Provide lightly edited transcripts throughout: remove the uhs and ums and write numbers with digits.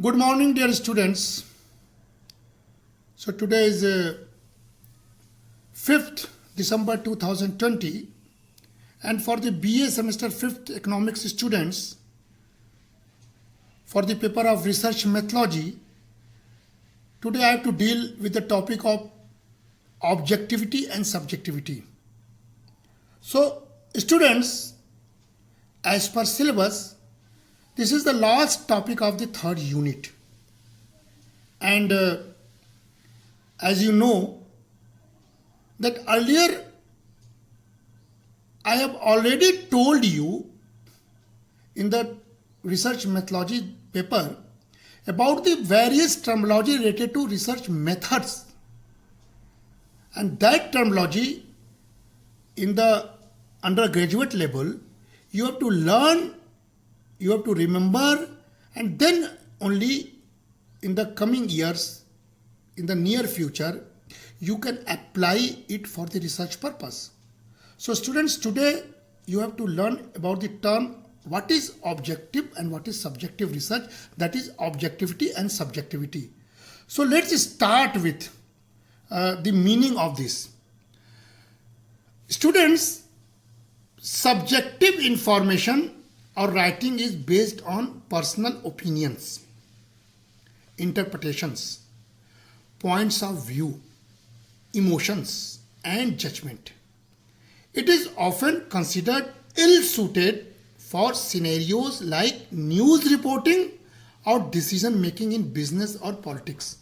Good morning, dear students. So today is 5th December 2020, and for the BA semester 5th economics students, for the paper of research methodology, today I have to deal with the topic of objectivity and subjectivity. So students, as per syllabus, this is the last topic of the third unit, and as you know that earlier I have already told you in the research methodology paper about the various terminology related to research methods, and that terminology in the undergraduate level you have to learn, you have to remember, and then only in the coming years, in the near future, you can apply it for the research purpose. So students, today you have to learn about the term what is objective and what is subjective research, that is objectivity and subjectivity. So let's start with the meaning of this. Students, subjective information or writing is based on personal opinions, interpretations, points of view, emotions, and judgment. It is often considered ill-suited for scenarios like news reporting or decision making in business or politics.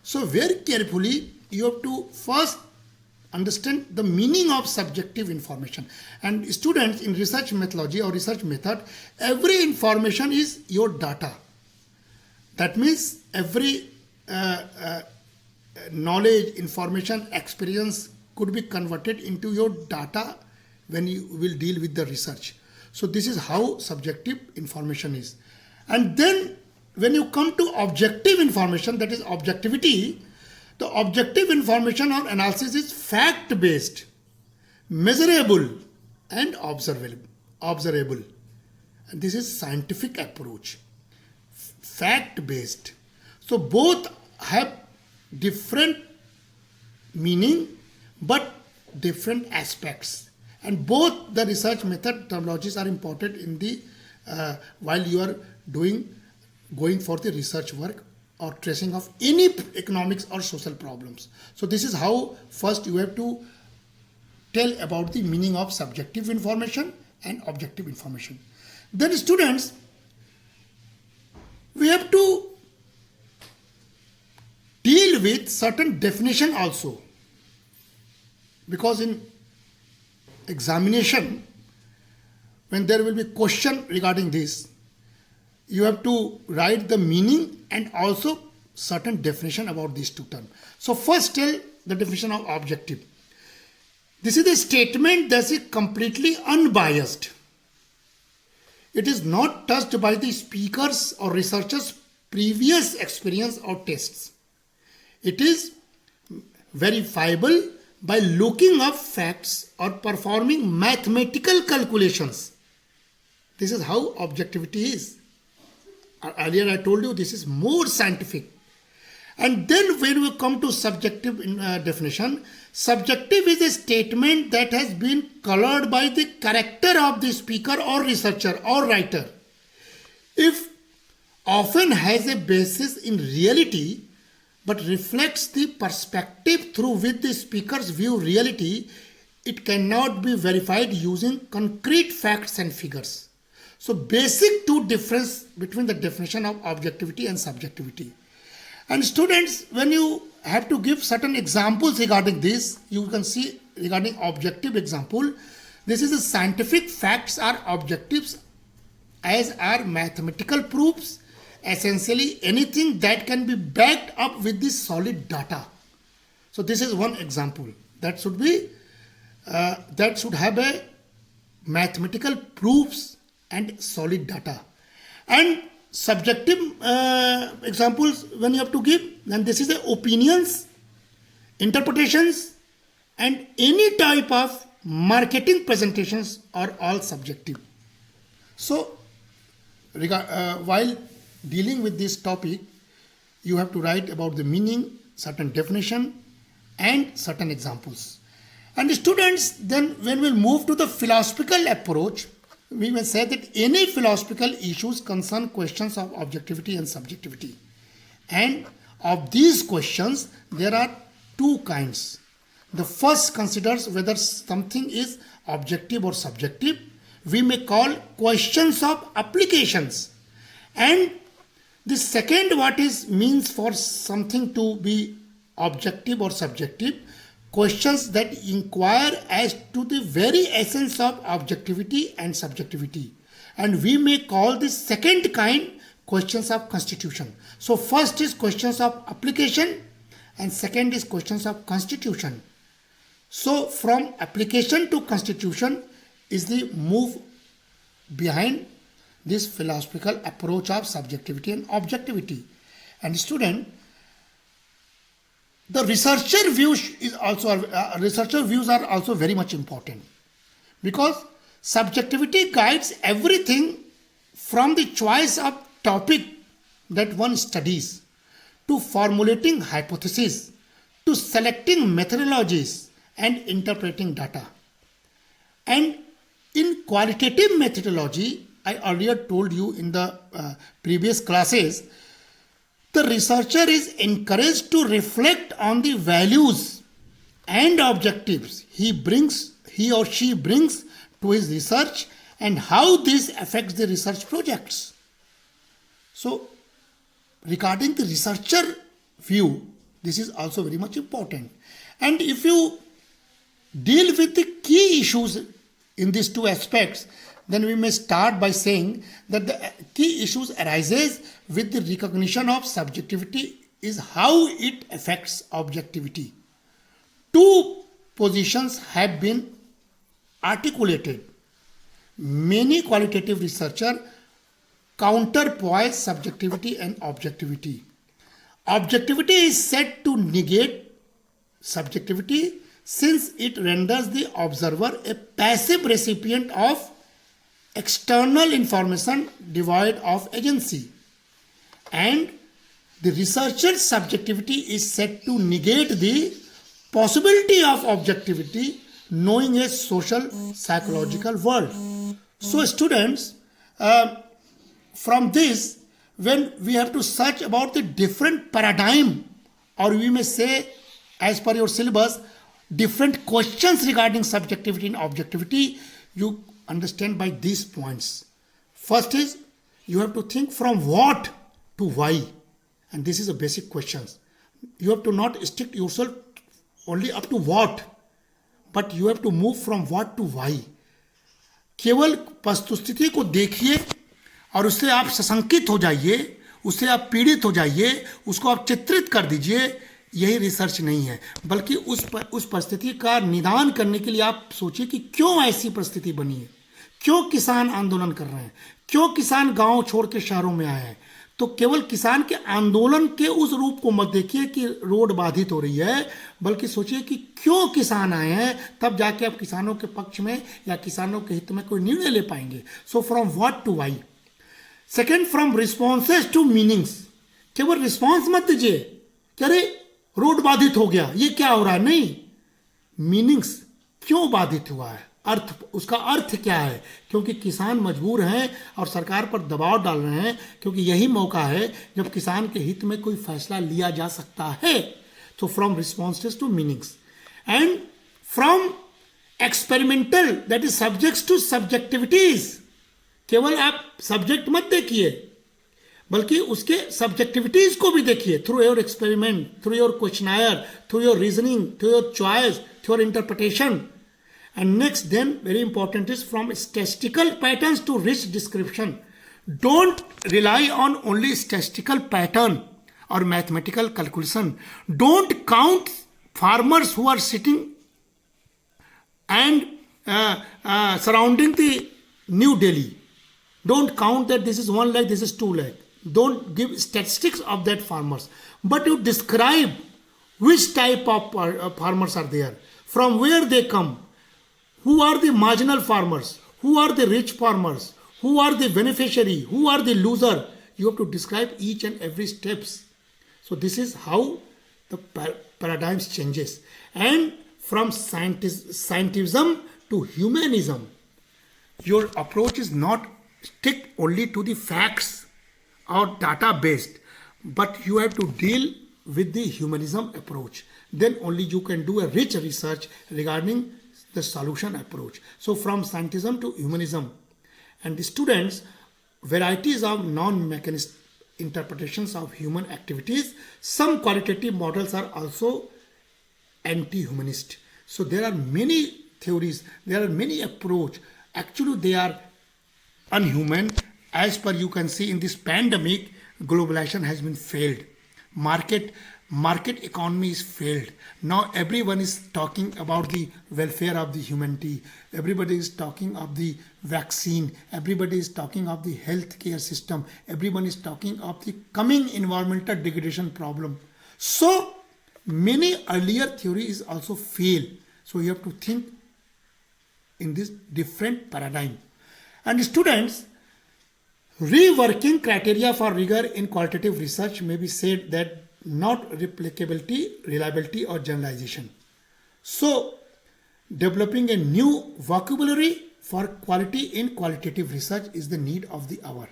So very carefully you have to first understand the meaning of subjective information. And students, in research methodology or research method, every information is your data. That means every knowledge, information, experience could be converted into your data when you will deal with the research. So this is how subjective information is. And then when you come to objective information, that is objectivity, the objective information or analysis is fact-based, measurable, and observable. And this is scientific approach. Fact-based. So both have different meaning but different aspects. And both the research method terminologies are important in the while you are going for the research work or tracing of any economics or social problems. So this is how first you have to tell about the meaning of subjective information and objective information. Then students, we have to deal with certain definition also, because in examination when there will be question regarding this, you have to write the meaning and also certain definition about these two terms. So first tell the definition of objective. This is a statement that is completely unbiased. It is not touched by the speakers or researchers' previous experience or tests. It is verifiable by looking up facts or performing mathematical calculations. This is how objectivity is. Earlier I told you this is more scientific. And then when we come to subjective definition, subjective is a statement that has been colored by the character of the speaker or researcher or writer. If often has a basis in reality but reflects the perspective through which the speakers view reality, it cannot be verified using concrete facts and figures. So basic two difference between the definition of objectivity and subjectivity. And students, when you have to give certain examples regarding this, you can see regarding objective example, this is the scientific facts are objectives as are mathematical proofs, essentially anything that can be backed up with the solid data. So this is one example that should be that should have a mathematical proofs and solid data. And subjective examples when you have to give, then this is the opinions, interpretations, and any type of marketing presentations are all subjective. So while dealing with this topic, you have to write about the meaning, certain definition, and certain examples. And students, then when we'll move to the philosophical approach, we may say that any philosophical issues concern questions of objectivity and subjectivity. And of these questions, there are two kinds. The first considers whether something is objective or subjective. We may call questions of applications. And the second, what is means for something to be objective or subjective, questions that inquire as to the very essence of objectivity and subjectivity. And we may call the second kind questions of constitution. So first is questions of application and second is questions of constitution. So from application to constitution is the move behind this philosophical approach of subjectivity and objectivity. And student, the researcher views are also very much important, because subjectivity guides everything from the choice of topic that one studies to formulating hypotheses to selecting methodologies and interpreting data. And in qualitative methodology, I earlier told you in the previous classes, the researcher is encouraged to reflect on the values and objectives he or she brings to his research and how this affects the research projects. So, regarding the researcher view, this is also very much important. And if you deal with the key issues in these two aspects, then we may start by saying that the key issues arises with the recognition of subjectivity is how it affects objectivity. Two positions have been articulated. Many qualitative researchers counterpoise subjectivity and objectivity. Objectivity is said to negate subjectivity since it renders the observer a passive recipient of external information devoid of agency. And the researcher's subjectivity is said to negate the possibility of objectivity, knowing a social psychological world. So students, from this, when we have to search about the different paradigm, or we may say, as per your syllabus, different questions regarding subjectivity and objectivity, you understand by these points. First is, you have to think from what to why. And this is a basic question. You have to not stick yourself only up to what, but you have to move from what to why. केवल वस्तुस्थिति को देखिए और उससे आप सशंकित हो जाइए, उससे आप पीड़ित हो जाइए, उसको आप चित्रित कर दीजिए, यही रिसर्च नहीं है, बल्कि उस परिस्थिति का निदान करने के लिए आप सोचिए कि क्यों ऐसी परिस्थिति बनी है, क्यों किसान आंदोलन कर रहे हैं, क्यों किसान गांव छोड़ के शहरों में आए हैं. तो केवल किसान के आंदोलन के उस रूप को मत देखिए कि रोड बाधित हो रही है, बल्कि सोचिए कि क्यों किसान आए हैं, तब जाके आप किसानों के पक्ष में या किसानों के हित में कोई निर्णय ले पाएंगे. So from what to why. Second, from responses to meanings. केवल रिस्पॉन्स मत दीजिए कि अरे रोड बाधित हो गया, ये क्या हो रहा है. नहीं, मीनिंग्स, क्यों बाधित हुआ है, अर्थ, उसका अर्थ क्या है, क्योंकि किसान मजबूर हैं और सरकार पर दबाव डाल रहे हैं, क्योंकि यही मौका है जब किसान के हित में कोई फैसला लिया जा सकता है. तो from responses to meanings. And from experimental, that is subjects to subjectivities. केवल आप सब्जेक्ट मत देखिए, बल्कि उसके सब्जेक्टिविटीज को भी देखिए, through your experiment, through your questionnaire, through your reasoning, through your choice, through your interpretation. And next, then, very important is from statistical patterns to rich description. Don't rely on only statistical pattern or mathematical calculation. Don't count farmers who are sitting and surrounding the New Delhi. Don't count that this is 1 lakh, this is 2 lakh. Don't give statistics of that farmers. But you describe which type of farmers are there, from where they come, who are the marginal farmers, who are the rich farmers, who are the beneficiary, who are the loser. You have to describe each and every steps. So this is how the paradigms changes. And from scientism to humanism, your approach is not stick only to the facts or data based, but you have to deal with the humanism approach. Then only you can do a rich research regarding the solution approach. So from scientism to humanism. And the students, varieties of non-mechanist interpretations of human activities. Some qualitative models are also anti-humanist. So there are many theories, there are many approach. Actually, they are unhuman. As per you can see in this pandemic, globalization has been failed. Market economy is failed. Now everyone is talking about the welfare of the humanity. Everybody is talking of the vaccine. Everybody is talking of the healthcare system. Everyone is talking of the coming environmental degradation problem. So many earlier theories also fail. So you have to think in this different paradigm. And students, reworking criteria for rigor in qualitative research may be said that not replicability, reliability or generalization. So developing a new vocabulary for quality in qualitative research is the need of the hour.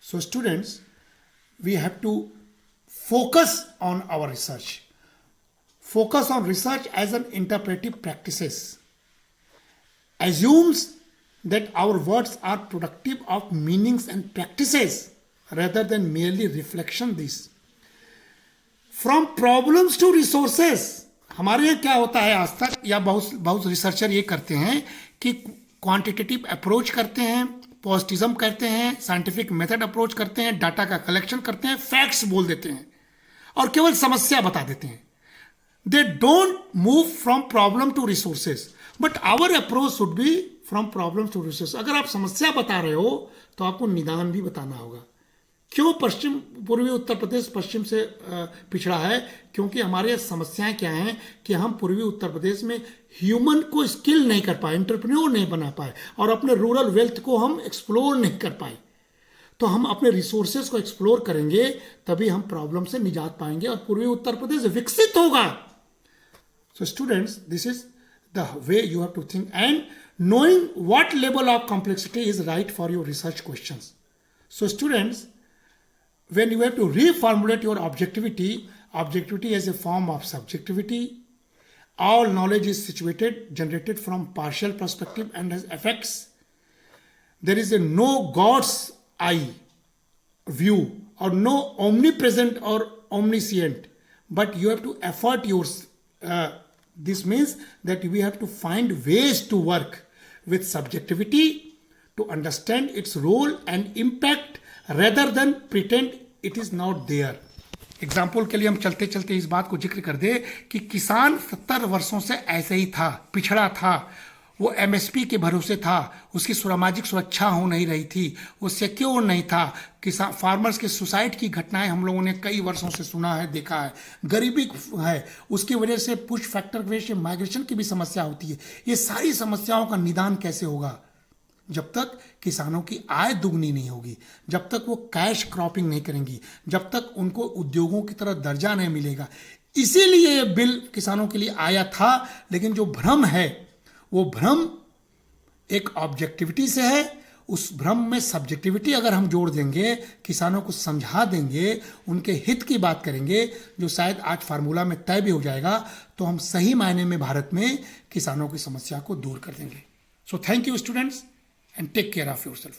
So students, we have to focus on our research. Focus on research as an interpretive practices. Assumes that our words are productive of meanings and practices rather than merely reflection this. From problems to resources. हमारे यहाँ क्या होता है आज तक, या बहुत researcher ये करते हैं कि क्वांटिटेटिव अप्रोच करते हैं, पॉजिटिज्म करते हैं, साइंटिफिक मेथड अप्रोच करते हैं, डाटा का कलेक्शन करते हैं, फैक्ट्स बोल देते हैं और केवल समस्या बता देते हैं. They don't move from problem to resources. But our approach should be from problem to resource. अगर आप समस्या बता रहे हो तो आपको निदान भी बताना होगा. क्यों पूर्वी उत्तर प्रदेश पश्चिम से पिछड़ा है? क्योंकि हमारे समस्याएं क्या हैं कि हम पूर्वी उत्तर प्रदेश में ह्यूमन को स्किल नहीं कर पाए, एंटरप्रेन्योर नहीं बना पाए और अपने रूरल वेल्थ को हम एक्सप्लोर नहीं कर पाए. तो हम अपने रिसोर्सेज को एक्सप्लोर करेंगे तभी हम प्रॉब्लम से निजात पाएंगे और पूर्वी उत्तर प्रदेश विकसित होगा. So students, this is the way you have to think and knowing what level of complexity is right for your research questions. So students, when you have to reformulate your objectivity as a form of subjectivity. All knowledge is generated from partial perspective and has effects. There is a no God's eye view or no omnipresent or omniscient, but you have to effort yours. This means that we have to find ways to work with subjectivity to understand its role and impact rather than pretend it is not there. Example के लिए हम चलते चलते इस बात को जिक्र कर दे कि किसान 70 वर्षों से ऐसे ही था, पिछड़ा था, वो एमएसपी के भरोसे था, उसकी सामाजिक सुरक्षा हो नहीं रही थी, वो सिक्योर नहीं था. किसान फार्मर्स के सुसाइड की घटनाएं हम लोगों ने कई वर्षों से सुना है, देखा है. गरीबी है, उसकी वजह से पुश फैक्टर की वजह से माइग्रेशन की भी समस्या होती है. ये सारी समस्याओं का निदान कैसे होगा? जब तक किसानों की आय दुगनी नहीं होगी, जब तक वो कैश क्रॉपिंग नहीं करेंगी, जब तक उनको उद्योगों की तरह दर्जा नहीं मिलेगा. इसीलिए ये बिल किसानों के लिए आया था. लेकिन जो भ्रम है वो भ्रम एक ऑब्जेक्टिविटी से है. उस भ्रम में सब्जेक्टिविटी अगर हम जोड़ देंगे, किसानों को समझा देंगे, उनके हित की बात करेंगे, जो शायद आज फार्मूला में तय भी हो जाएगा, तो हम सही मायने में भारत में किसानों की समस्या को दूर कर देंगे. So thank you students and take care of yourself.